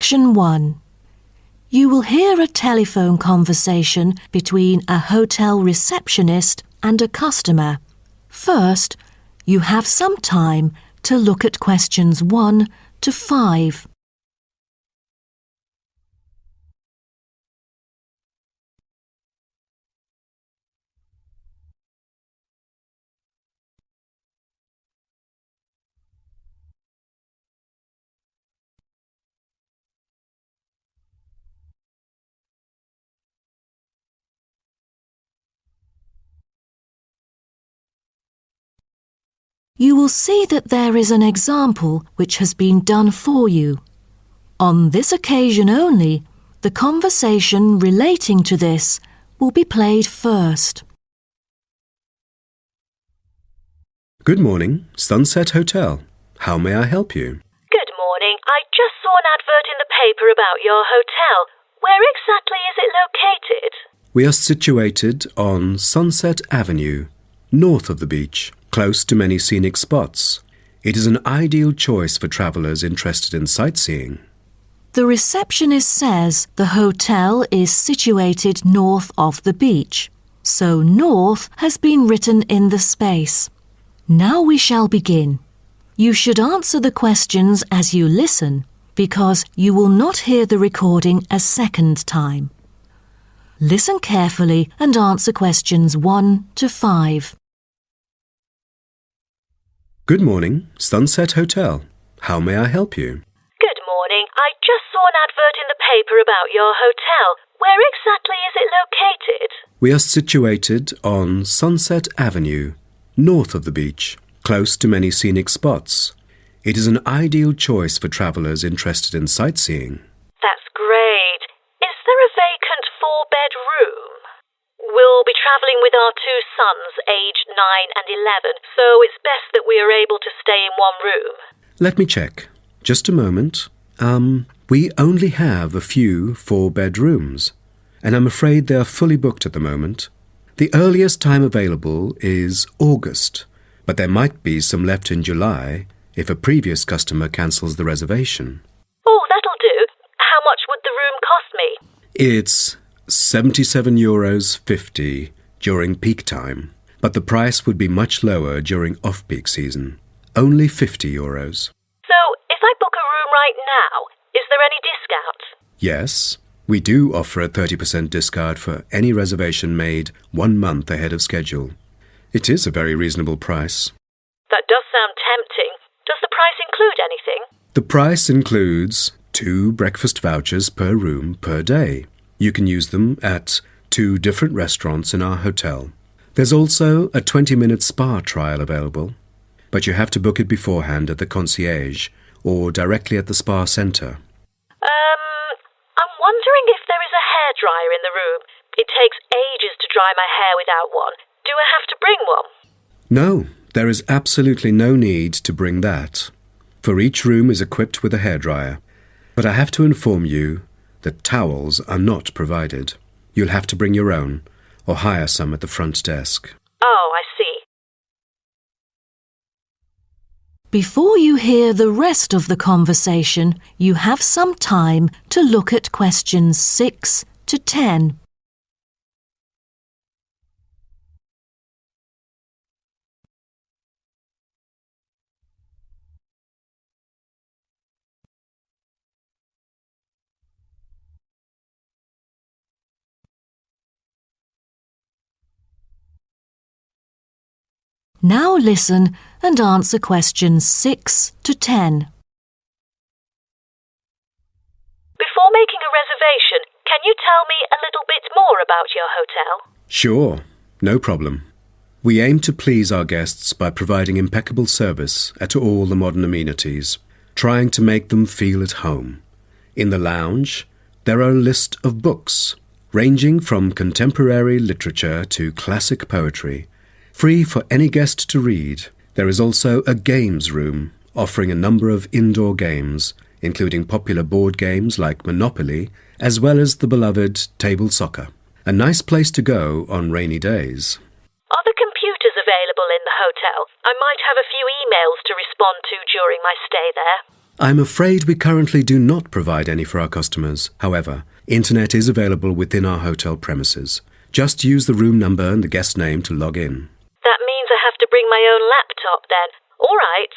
Section 1. You will hear a telephone conversation between a hotel receptionist and a customer. First, you have some time to look at questions 1 to 5. You will see that there is an example which has been done for you. On this occasion only, the conversation relating to this will be played first. Good morning, Sunset Hotel. How may I help you? Good morning. I just saw an advert in the paper about your hotel. Where exactly is it located? We are situated on Sunset Avenue, north of the beach, close to many scenic spots. It is an ideal choice for travellers interested in sightseeing. The receptionist says the hotel is situated north of the beach, so north has been written in the space. Now we shall begin. You should answer the questions as you listen, because you will not hear the recording a second time. Listen carefully and answer questions 1 to 5. Good morning, Sunset Hotel. How may I help you? Good morning. I just saw an advert in the paper about your hotel. Where exactly is it located? We are situated on Sunset Avenue, north of the beach, close to many scenic spots. It is an ideal choice for travellers interested in sightseeing. That's great. Is there a vacant 4-bed room? We'll be travelling with our 2 sons, aged 9 and 11, so it's best that we are able to stay in one room. Let me check. Just a moment. We only have a few 4-bed rooms, and I'm afraid they are fully booked at the moment. The earliest time available is August, but there might be some left in July if a previous customer cancels the reservation. Oh, that'll do. How much would the room cost me? It's €77.50 during peak time, but the price would be much lower during off-peak season. Only €50. So, if I book a room right now, is there any discount? Yes, we do offer a 30% discount for any reservation made 1 month ahead of schedule. It is a very reasonable price. That does sound tempting. Does the price include anything? The price includes 2 breakfast vouchers per room per day. You can use them at 2 different restaurants in our hotel. There's also a 20-minute spa trial available, but you have to book it beforehand at the concierge or directly at the spa centre. I'm wondering if there is a hairdryer in the room. It takes ages to dry my hair without one. Do I have to bring one? No, there is absolutely no need to bring that, for each room is equipped with a hairdryer. But I have to inform you that towels are not provided. You'll have to bring your own, or hire some at the front desk. Oh, I see. Before you hear the rest of the conversation, you have some time to look at questions 6 to 10. Now listen and answer questions 6 to 10. Before making a reservation, can you tell me a little bit more about your hotel? Sure, no problem. We aim to please our guests by providing impeccable service at all the modern amenities, trying to make them feel at home. In the lounge, there are a list of books, ranging from contemporary literature to classic poetry, free for any guest to read. There is also a games room, offering a number of indoor games, including popular board games like Monopoly, as well as the beloved table soccer. A nice place to go on rainy days. Are the available in the hotel. I might have a few emails to respond to during my stay there. I'm afraid we currently do not provide any for our customers. However, internet is available within our hotel premises. Just use the room number and the guest name to log in. That means I have to bring my own laptop then. All right.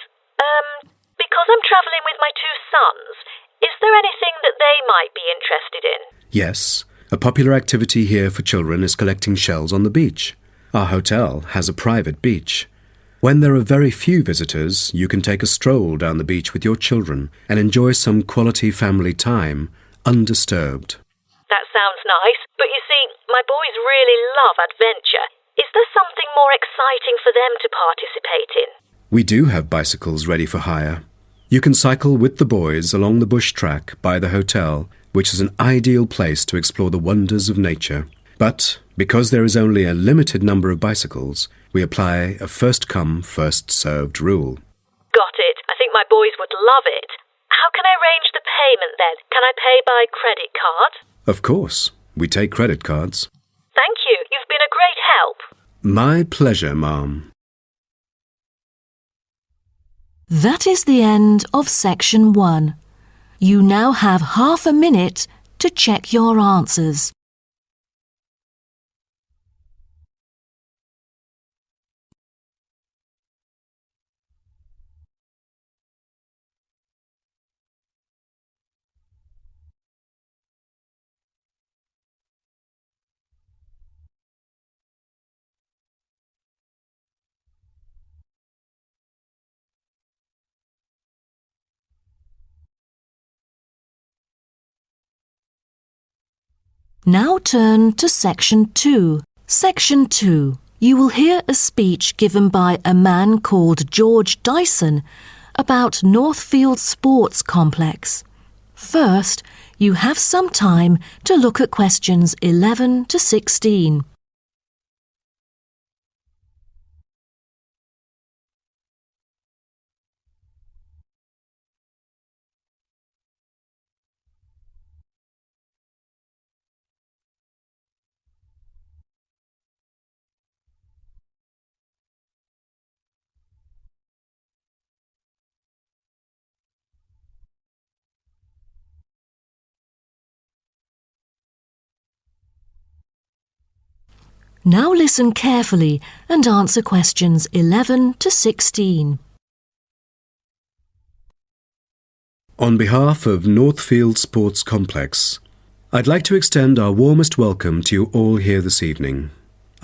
Because I'm travelling with my two sons, is there anything that they might be interested in? Yes, a popular activity here for children is collecting shells on the beach. Our hotel has a private beach. When there are very few visitors, you can take a stroll down the beach with your children and enjoy some quality family time undisturbed. That sounds nice, but you see, my boys really love adventure. Is there something more exciting for them to participate in? We do have bicycles ready for hire. You can cycle with the boys along the bush track by the hotel, which is an ideal place to explore the wonders of nature. But because there is only a limited number of bicycles, we apply a first-come, first-served rule. Got it. I think my boys would love it. How can I arrange the payment then? Can I pay by credit card? Of course. We take credit cards. Thank you. You've been a great help. My pleasure, Ma'am. That is the end of section 1. You now have half a minute to check your answers. Now turn to section 2. Section 2. You will hear a speech given by a man called George Dyson about Northfield Sports Complex. First, you have some time to look at questions 11 to 16. Now listen carefully and answer questions 11 to 16. On behalf of Northfield Sports Complex, I'd like to extend our warmest welcome to you all here this evening.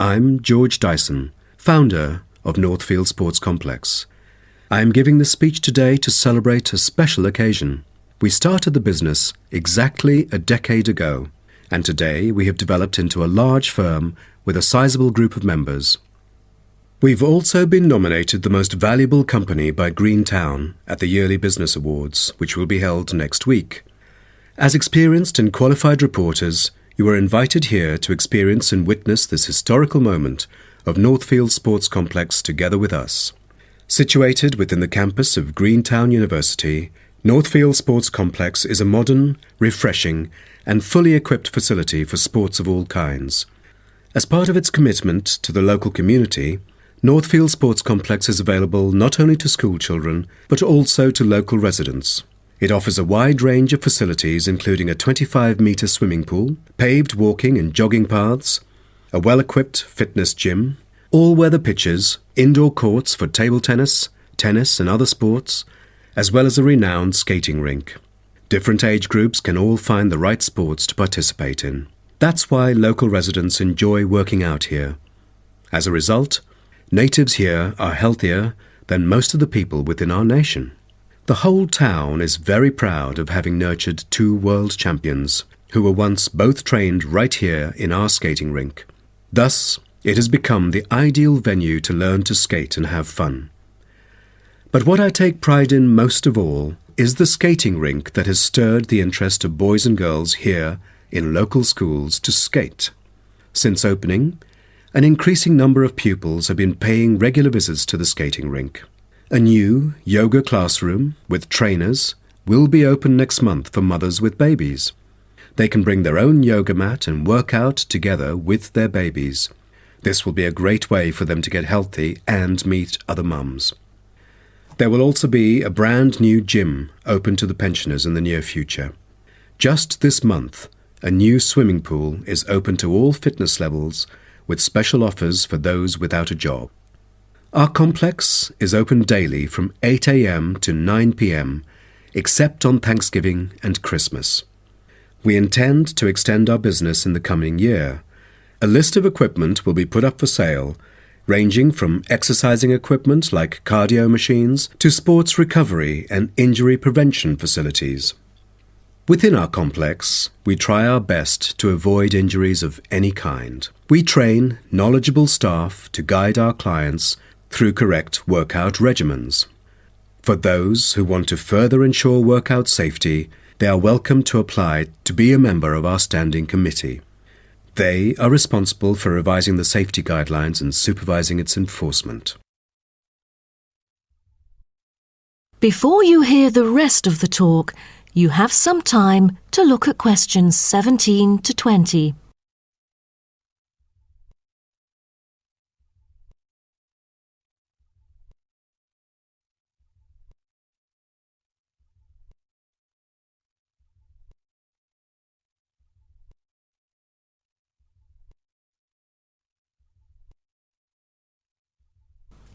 I'm George Dyson, founder of Northfield Sports Complex. I am giving this speech today to celebrate a special occasion. We started the business exactly a decade ago, and today we have developed into a large firm with a sizable group of members. We've also been nominated the most valuable company by Greentown at the Yearly Business Awards, which will be held next week. As experienced and qualified reporters, you are invited here to experience and witness this historical moment of Northfield Sports Complex together with us. Situated within the campus of Greentown University, Northfield Sports Complex is a modern, refreshing, and fully equipped facility for sports of all kinds. As part of its commitment to the local community, Northfield Sports Complex is available not only to school children, but also to local residents. It offers a wide range of facilities including a 25-metre swimming pool, paved walking and jogging paths, a well-equipped fitness gym, all-weather pitches, indoor courts for table tennis, tennis and other sports, as well as a renowned skating rink. Different age groups can all find the right sports to participate in. That's why local residents enjoy working out here. As a result, natives here are healthier than most of the people within our nation. The whole town is very proud of having nurtured 2 world champions who were once both trained right here in our skating rink. Thus, it has become the ideal venue to learn to skate and have fun. But what I take pride in most of all is the skating rink that has stirred the interest of boys and girls here in local schools to skate. Since opening, an increasing number of pupils have been paying regular visits to the skating rink. A new yoga classroom with trainers will be open next month for mothers with babies. They can bring their own yoga mat and work out together with their babies. This will be a great way for them to get healthy and meet other mums. There will also be a brand new gym open to the pensioners in the near future. Just this month, a new swimming pool is open to all fitness levels with special offers for those without a job. Our complex is open daily from 8 a.m. to 9 p.m. except on Thanksgiving and Christmas. We intend to extend our business in the coming year. A list of equipment will be put up for sale, ranging from exercising equipment like cardio machines to sports recovery and injury prevention facilities. Within our complex, we try our best to avoid injuries of any kind. We train knowledgeable staff to guide our clients through correct workout regimens. For those who want to further ensure workout safety, they are welcome to apply to be a member of our standing committee. They are responsible for revising the safety guidelines and supervising its enforcement. Before you hear the rest of the talk, you have some time to look at questions 17 to 20.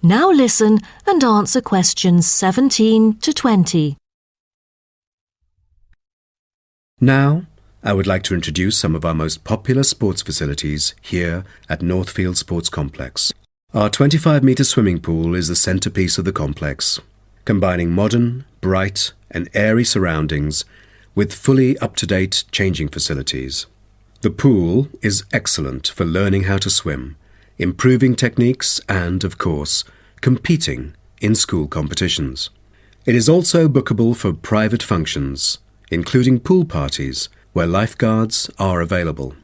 Now listen and answer questions 17 to 20. Now, I would like to introduce some of our most popular sports facilities here at Northfield Sports Complex. Our 25-metre swimming pool is the centrepiece of the complex, combining modern, bright and airy surroundings with fully up-to-date changing facilities. The pool is excellent for learning how to swim, improving techniques and, of course, competing in school competitions. It is also bookable for private functions, including pool parties where lifeguards are available.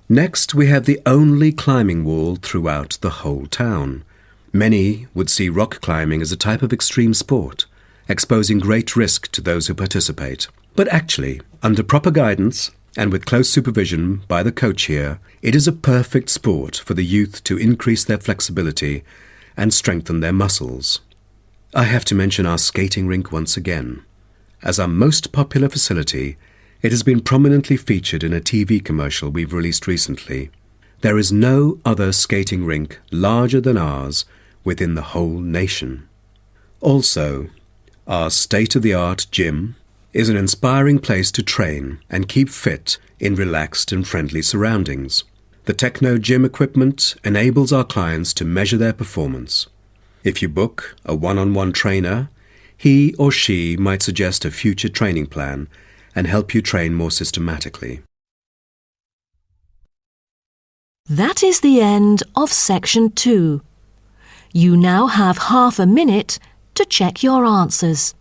Next, we have the only climbing wall throughout the whole town. Many would see rock climbing as a type of extreme sport, exposing great risk to those who participate. But actually, under proper guidance and with close supervision by the coach here, it is a perfect sport for the youth to increase their flexibility and strengthen their muscles. I have to mention our skating rink once again. As our most popular facility, it has been prominently featured in a TV commercial we've released recently. There is no other skating rink larger than ours within the whole nation. Also, our state-of-the-art gym is an inspiring place to train and keep fit in relaxed and friendly surroundings. The Techno gym equipment enables our clients to measure their performance. If you book a one-on-one trainer, he or she might suggest a future training plan and help you train more systematically. That is the end of section 2. You now have half a minute to check your answers.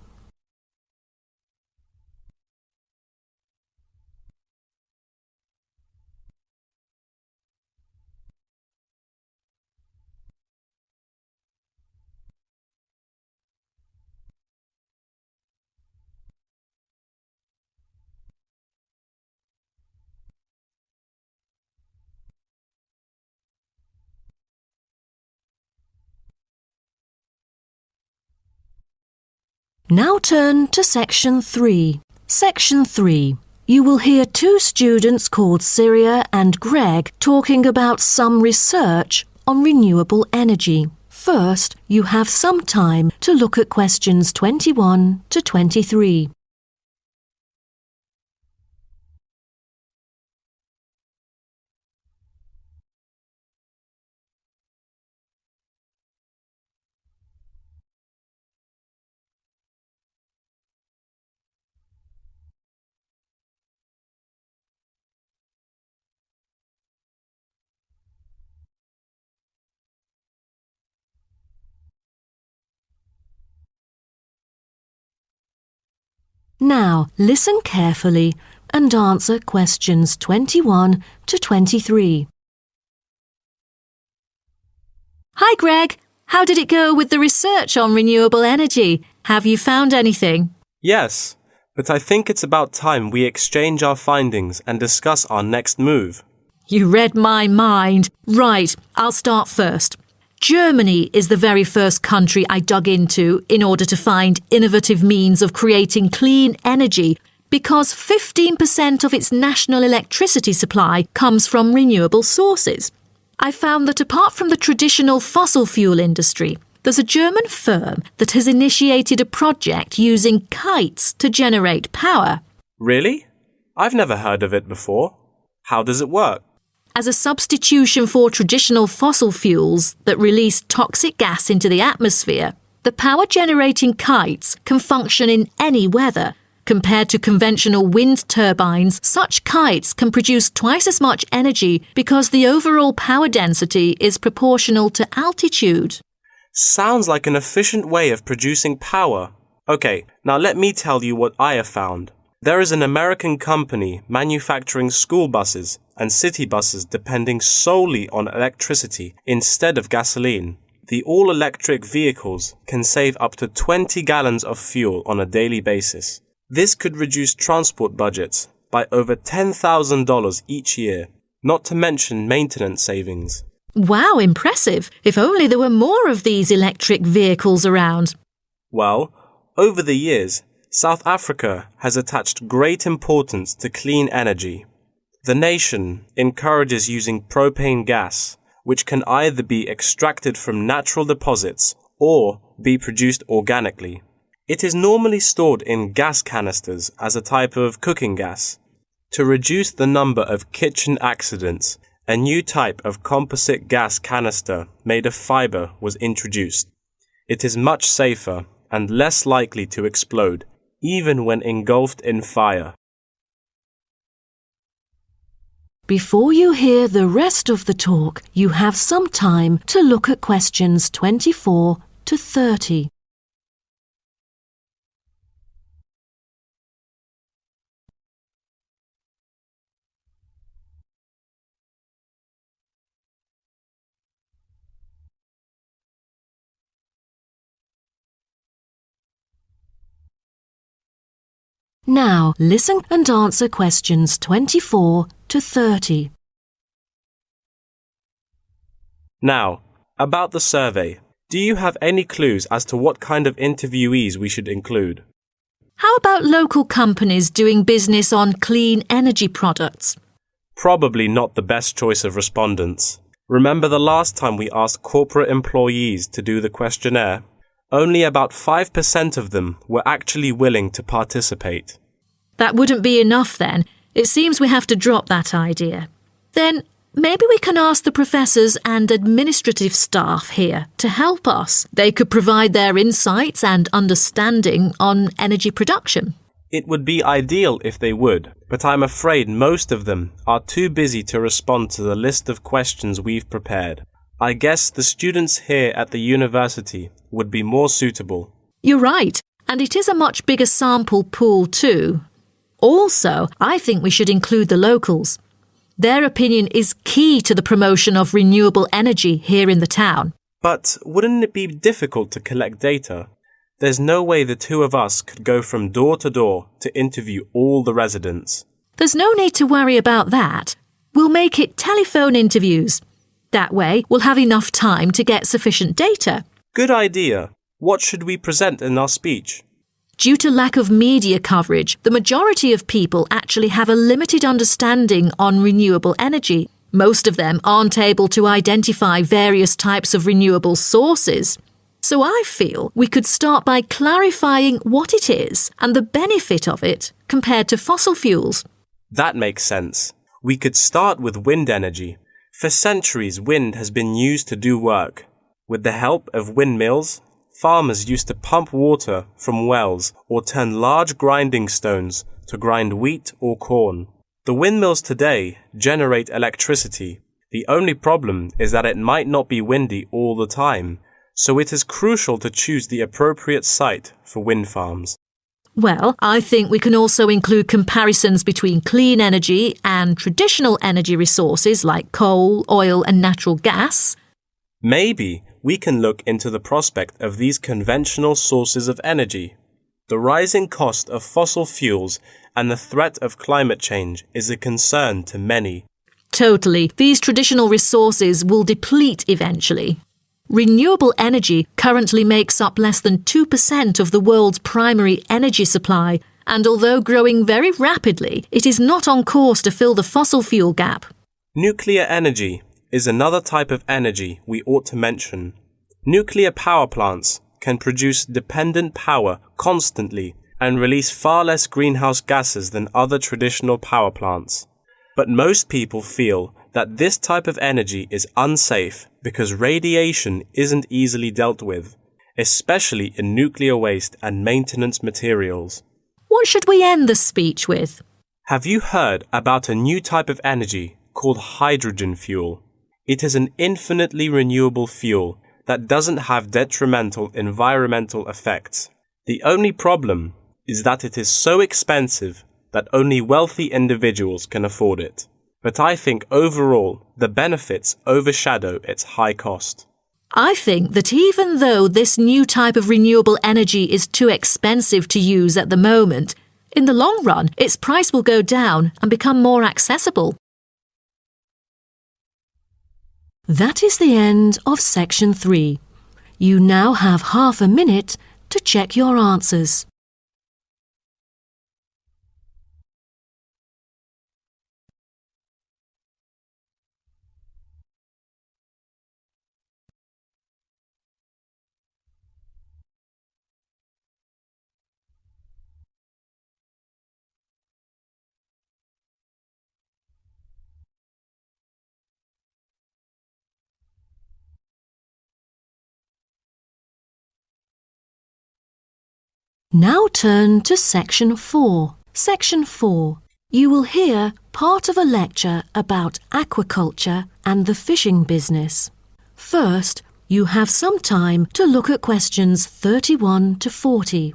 Now turn to section 3. Section 3. You will hear two students called Syria and Greg talking about some research on renewable energy. First, you have some time to look at questions 21 to 23. Now, listen carefully and answer questions 21 to 23. Hi, Greg. How did it go with the research on renewable energy? Have you found anything? Yes, but I think it's about time we exchange our findings and discuss our next move. You read my mind. Right, I'll start first. Germany is the very first country I dug into in order to find innovative means of creating clean energy because 15% of its national electricity supply comes from renewable sources. I found that apart from the traditional fossil fuel industry, there's a German firm that has initiated a project using kites to generate power. Really? I've never heard of it before. How does it work? As a substitution for traditional fossil fuels that release toxic gas into the atmosphere, the power-generating kites can function in any weather. Compared to conventional wind turbines, such kites can produce twice as much energy because the overall power density is proportional to altitude. Sounds like an efficient way of producing power. Okay, now let me tell you what I have found. There is an American company manufacturing school buses and city buses depending solely on electricity instead of gasoline. The all-electric vehicles can save up to 20 gallons of fuel on a daily basis. This could reduce transport budgets by over $10,000 each year, not to mention maintenance savings. Wow, impressive. If only there were more of these electric vehicles around. Well, over the years, South Africa has attached great importance to clean energy. The nation encourages using propane gas, which can either be extracted from natural deposits or be produced organically. It is normally stored in gas canisters as a type of cooking gas. To reduce the number of kitchen accidents, a new type of composite gas canister made of fiber was introduced. It is much safer and less likely to explode, even when engulfed in fire. Before you hear the rest of the talk, you have some time to look at questions 24 to 30. Now, listen and answer questions 24 to 30. Now, about the survey. Do you have any clues as to what kind of interviewees we should include? How about local companies doing business on clean energy products? Probably not the best choice of respondents. Remember the last time we asked corporate employees to do the questionnaire? Only about 5% of them were actually willing to participate. That wouldn't be enough then. It seems we have to drop that idea. Then maybe we can ask the professors and administrative staff here to help us. They could provide their insights and understanding on energy production. It would be ideal if they would, but I'm afraid most of them are too busy to respond to the list of questions we've prepared. I guess the students here at the university would be more suitable. You're right, and it is a much bigger sample pool too. Also, I think we should include the locals. Their opinion is key to the promotion of renewable energy here in the town. But wouldn't it be difficult to collect data? There's no way the two of us could go from door to door to interview all the residents. There's no need to worry about that. We'll make it telephone interviews. That way, we'll have enough time to get sufficient data. Good idea. What should we present in our speech? Due to lack of media coverage, the majority of people actually have a limited understanding on renewable energy. Most of them aren't able to identify various types of renewable sources. So I feel we could start by clarifying what it is and the benefit of it compared to fossil fuels. That makes sense. We could start with wind energy. For centuries, wind has been used to do work. With the help of windmills, farmers used to pump water from wells or turn large grinding stones to grind wheat or corn. The windmills today generate electricity. The only problem is that it might not be windy all the time, so it is crucial to choose the appropriate site for wind farms. Well, I think we can also include comparisons between clean energy and traditional energy resources like coal, oil and natural gas. Maybe we can look into the prospect of these conventional sources of energy. The rising cost of fossil fuels and the threat of climate change is a concern to many. Totally. These traditional resources will deplete eventually. Renewable energy currently makes up less than 2% of the world's primary energy supply, and although growing very rapidly, it is not on course to fill the fossil fuel gap. Nuclear energy is another type of energy we ought to mention. Nuclear power plants can produce dependent power constantly and release far less greenhouse gases than other traditional power plants. But most people feel that this type of energy is unsafe because radiation isn't easily dealt with, especially in nuclear waste and maintenance materials. What should we end the speech with? Have you heard about a new type of energy called hydrogen fuel? It is an infinitely renewable fuel that doesn't have detrimental environmental effects. The only problem is that it is so expensive that only wealthy individuals can afford it. But I think overall the benefits overshadow its high cost. I think that even though this new type of renewable energy is too expensive to use at the moment, in the long run its price will go down and become more accessible. That is the end of section 3. You now have half a minute to check your answers. Now turn to section 4. Section 4. You will hear part of a lecture about aquaculture and the fishing business. First, you have some time to look at questions 31 to 40.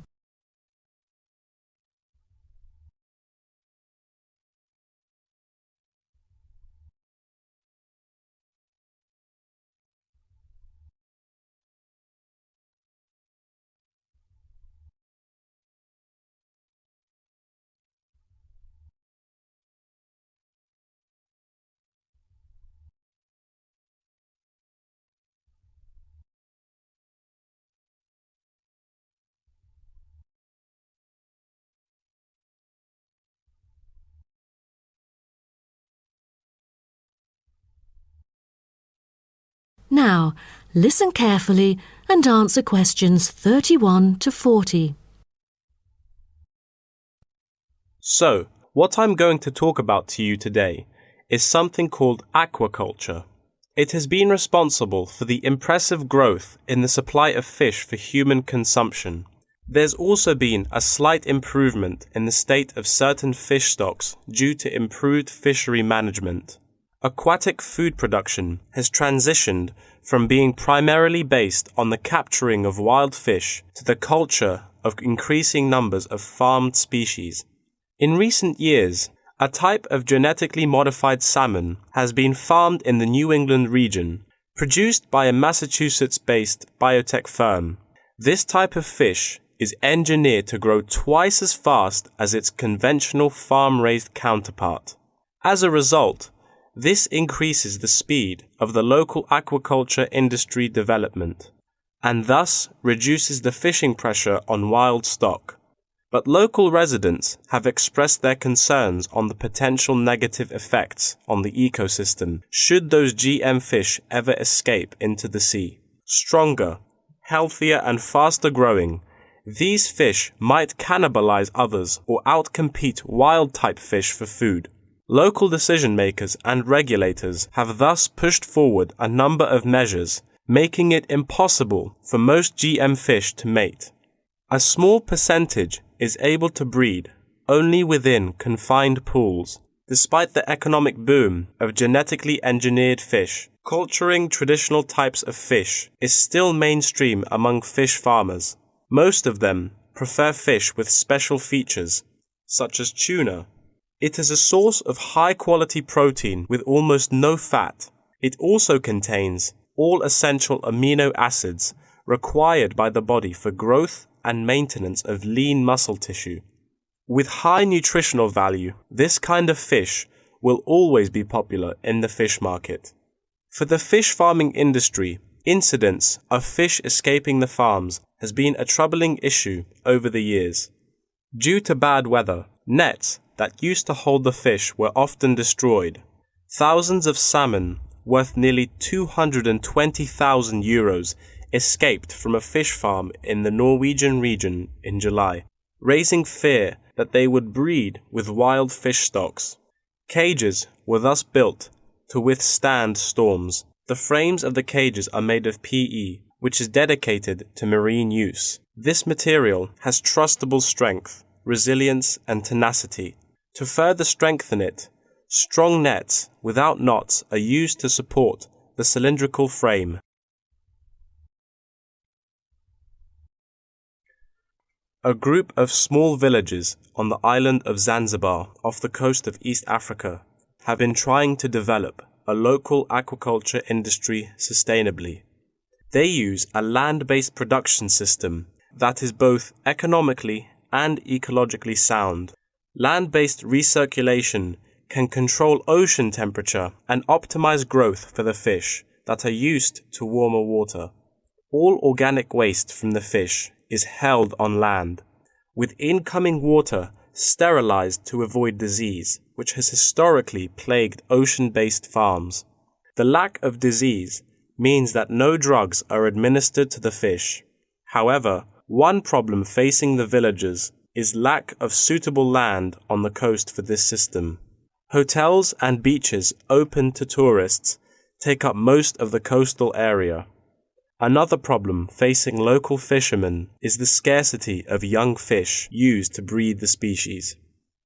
Now, listen carefully and answer questions 31 to 40. So, what I'm going to talk about to you today is something called aquaculture. It has been responsible for the impressive growth in the supply of fish for human consumption. There's also been a slight improvement in the state of certain fish stocks due to improved fishery management. Aquatic food production has transitioned from being primarily based on the capturing of wild fish to the culture of increasing numbers of farmed species. In recent years, a type of genetically modified salmon has been farmed in the New England region, produced by a Massachusetts-based biotech firm. This type of fish is engineered to grow twice as fast as its conventional farm-raised counterpart. As a result, this increases the speed of the local aquaculture industry development, and thus reduces the fishing pressure on wild stock. But local residents have expressed their concerns on the potential negative effects on the ecosystem should those GM fish ever escape into the sea. Stronger, healthier and faster growing, these fish might cannibalize others or outcompete wild-type fish for food. Local decision-makers and regulators have thus pushed forward a number of measures, making it impossible for most GM fish to mate. A small percentage is able to breed only within confined pools. Despite the economic boom of genetically engineered fish, culturing traditional types of fish is still mainstream among fish farmers. Most of them prefer fish with special features, such as tuna. It is a source of high-quality protein with almost no fat. It also contains all essential amino acids required by the body for growth and maintenance of lean muscle tissue. With high nutritional value, this kind of fish will always be popular in the fish market. For the fish farming industry, incidents of fish escaping the farms has been a troubling issue over the years. Due to bad weather, nets that used to hold the fish were often destroyed. Thousands of salmon, worth nearly €220,000, escaped from a fish farm in the Norwegian region in July, raising fear that they would breed with wild fish stocks. Cages were thus built to withstand storms. The frames of the cages are made of PE, which is dedicated to marine use. This material has trustable strength, resilience, and tenacity. To further strengthen it, strong nets without knots are used to support the cylindrical frame. A group of small villages on the island of Zanzibar off the coast of East Africa have been trying to develop a local aquaculture industry sustainably. They use a land-based production system that is both economically and ecologically sound. Land-based recirculation can control ocean temperature and optimize growth for the fish that are used to warmer water. All organic waste from the fish is held on land, with incoming water sterilized to avoid disease, which has historically plagued ocean-based farms. The lack of disease means that no drugs are administered to the fish. However, one problem facing the villagers is lack of suitable land on the coast for this system. Hotels and beaches open to tourists take up most of the coastal area. Another problem facing local fishermen is the scarcity of young fish used to breed the species.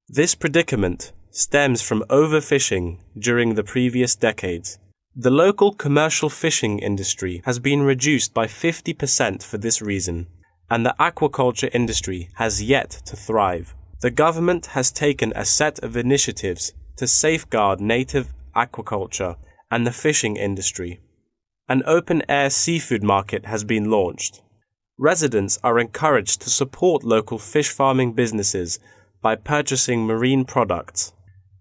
This predicament stems from overfishing during the previous decades. The local commercial fishing industry has been reduced by 50% for this reason, and the aquaculture industry has yet to thrive. The government has taken a set of initiatives to safeguard native aquaculture and the fishing industry. An open-air seafood market has been launched. Residents are encouraged to support local fish farming businesses by purchasing marine products.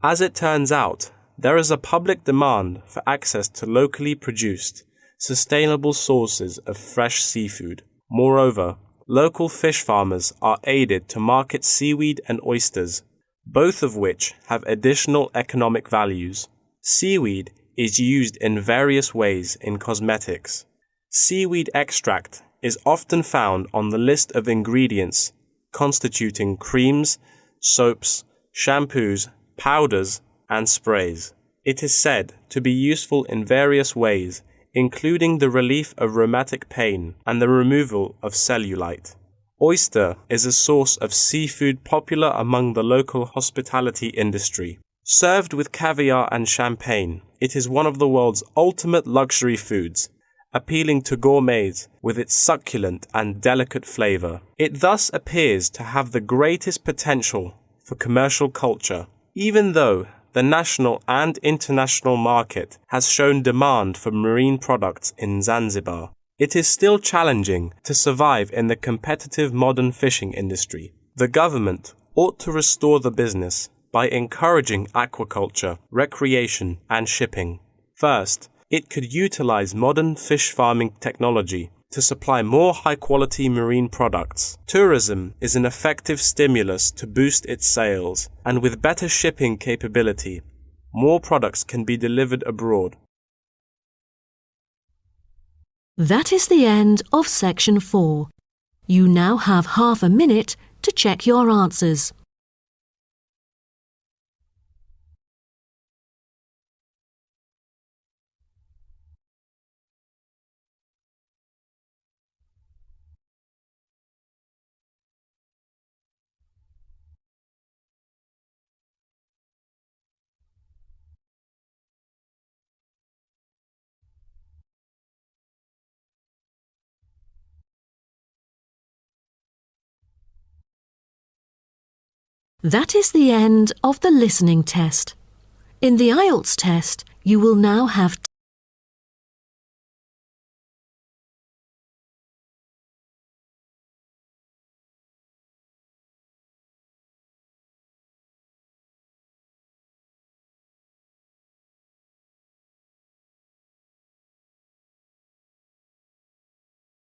As it turns out, there is a public demand for access to locally produced, sustainable sources of fresh seafood. Moreover, local fish farmers are aided to market seaweed and oysters, both of which have additional economic values. Seaweed is used in various ways in cosmetics. Seaweed extract is often found on the list of ingredients constituting creams, soaps, shampoos, powders, and sprays. It is said to be useful in various ways, including the relief of rheumatic pain and the removal of cellulite. Oyster is a source of seafood popular among the local hospitality industry. Served with caviar and champagne, it is one of the world's ultimate luxury foods, appealing to gourmets with its succulent and delicate flavor. It thus appears to have the greatest potential for commercial culture, even though the national and international market has shown demand for marine products in Zanzibar. It is still challenging to survive in the competitive modern fishing industry. The government ought to restore the business by encouraging aquaculture, recreation, and shipping. First, it could utilize modern fish farming technology to supply more high-quality marine products. Tourism is an effective stimulus to boost its sales, and with better shipping capability, more products can be delivered abroad. That is the end of section 4. You now have half a minute to check your answers. That is the end of the listening test. In the Ielts test, you will now have